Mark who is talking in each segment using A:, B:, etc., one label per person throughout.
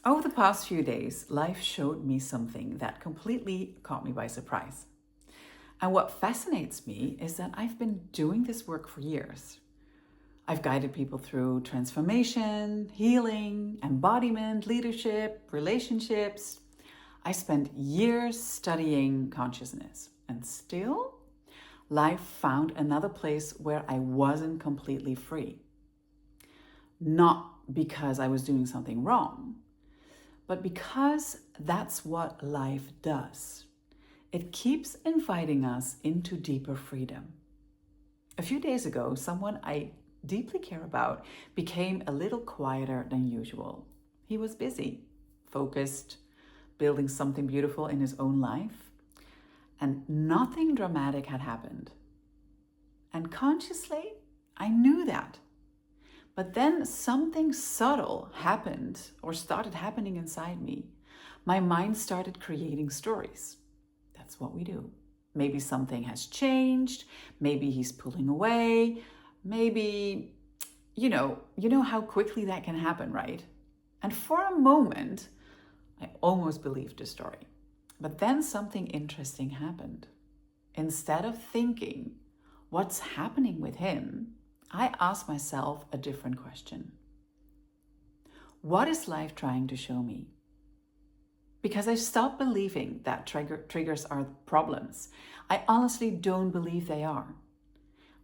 A: Over the past few days, life showed me something that completely caught me by surprise. And what fascinates me is that I've been doing this work for years. I've guided people through transformation, healing, embodiment, leadership, relationships. I spent years studying consciousness, and still, life found another place where I wasn't completely free. Not because I was doing something wrong, but because that's what life does. It keeps inviting us into deeper freedom. A few days ago, someone I deeply care about became a little quieter than usual. He was busy, focused, building something beautiful in his own life, and nothing dramatic had happened. And consciously, I knew that. But then something subtle happened or started happening inside me. My mind started creating stories. That's what we do. Maybe something has changed. Maybe he's pulling away. Maybe, you know how quickly that can happen, right? And for a moment, I almost believed the story. But then something interesting happened. Instead of thinking, what's happening with him? I asked myself a different question. What is life trying to show me? Because I stopped believing that triggers are problems. I honestly don't believe they are.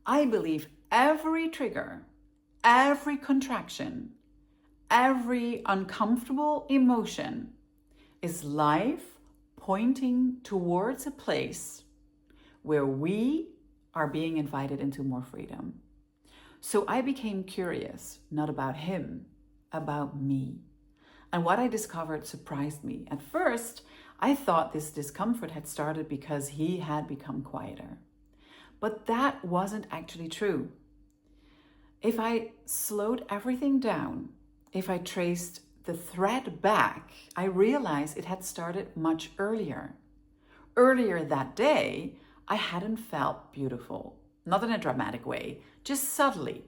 A: I believe every trigger, every contraction, every uncomfortable emotion is life pointing towards a place where we are being invited into more freedom. So I became curious, not about him, about me. And what I discovered surprised me. At first, I thought this discomfort had started because he had become quieter. But that wasn't actually true. If I slowed everything down, if I traced the thread back, I realized it had started much earlier. Earlier that day, I hadn't felt beautiful. Not in a dramatic way, just subtly.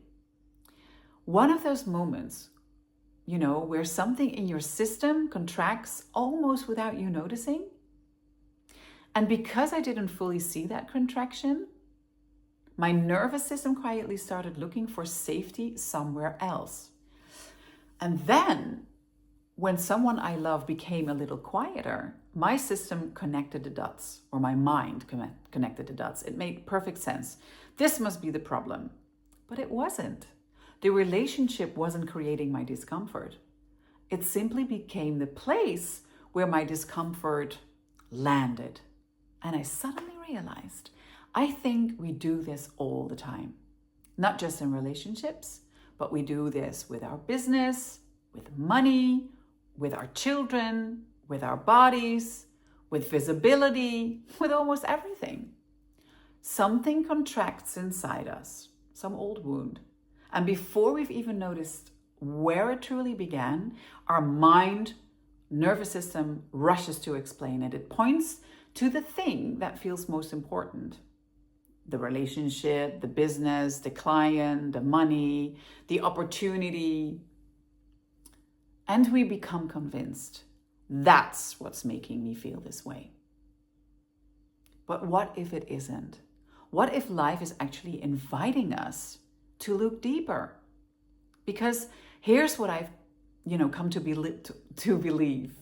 A: One of those moments, where something in your system contracts almost without you noticing. And because I didn't fully see that contraction, my nervous system quietly started looking for safety somewhere else. And then, when someone I love became a little quieter, my system connected the dots, or my mind connected the dots. It made perfect sense. This must be the problem. But it wasn't. The relationship wasn't creating my discomfort. It simply became the place where my discomfort landed. And I suddenly realized, I think we do this all the time. Not just in relationships, but we do this with our business, with money, with our children, with our bodies, with visibility, with almost everything. Something contracts inside us, some old wound. And before we've even noticed where it truly began, our mind, nervous system rushes to explain it. It points to the thing that feels most important. The relationship, the business, the client, the money, the opportunity. And we become convinced that's what's making me feel this way. But what if it isn't? What if life is actually inviting us to look deeper? Because here's what I've, come to believe.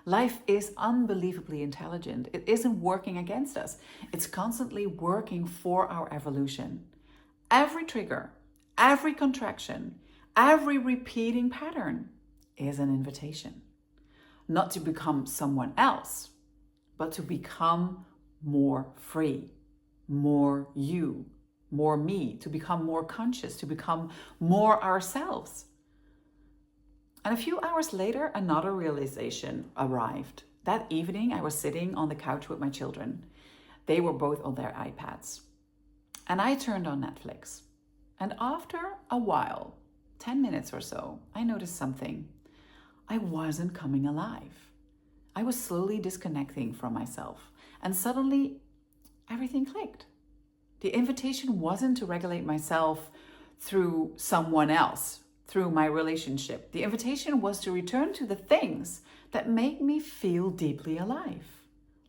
A: Life is unbelievably intelligent. It isn't working against us. It's constantly working for our evolution. Every trigger, every contraction, every repeating pattern is an invitation. Not to become someone else, but to become more free, more you, more me, to become more conscious, to become more ourselves. And a few hours later, another realization arrived. That evening, I was sitting on the couch with my children. They were both on their iPads. And I turned on Netflix. And after a while, 10 minutes or so, I noticed something. I wasn't coming alive. I was slowly disconnecting from myself. And suddenly, everything clicked. The invitation wasn't to regulate myself through someone else, through my relationship. The invitation was to return to the things that make me feel deeply alive,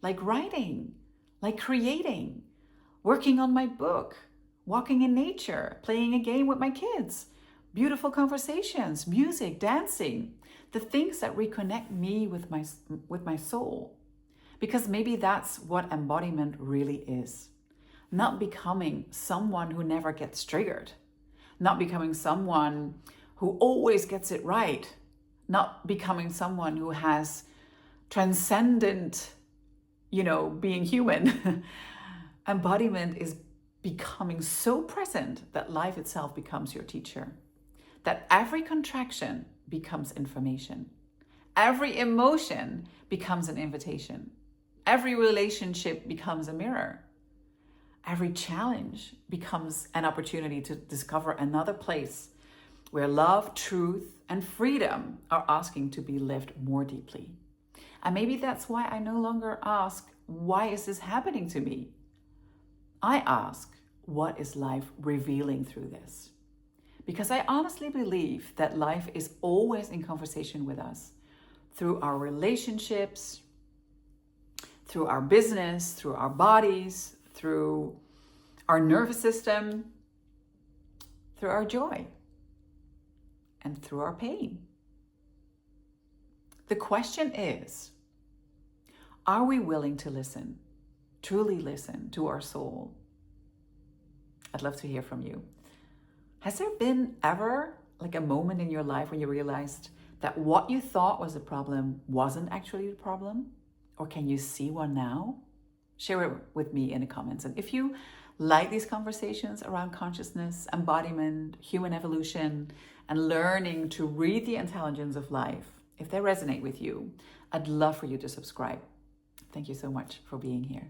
A: like writing, like creating, working on my book, walking in nature, playing a game with my kids, beautiful conversations, music, dancing, the things that reconnect me with my soul. Because maybe that's what embodiment really is. Not becoming someone who never gets triggered, not becoming someone who always gets it right, not becoming someone who has transcendent, being human. Embodiment is becoming so present that life itself becomes your teacher, that every contraction becomes information, every emotion becomes an invitation, every relationship becomes a mirror, every challenge becomes an opportunity to discover another place where love, truth, and freedom are asking to be lived more deeply. And maybe that's why I no longer ask, why is this happening to me? I ask, what is life revealing through this? Because I honestly believe that life is always in conversation with us through our relationships, through our business, through our bodies, through our nervous system, through our joy, and through our pain. The question is, are we willing to listen, truly listen to our soul? I'd love to hear from you. Has there been ever like a moment in your life when you realized that what you thought was a problem wasn't actually the problem? Or can you see one now? Share it with me in the comments. And if you like these conversations around consciousness, embodiment, human evolution, and learning to read the intelligence of life, if they resonate with you, I'd love for you to subscribe. Thank you so much for being here.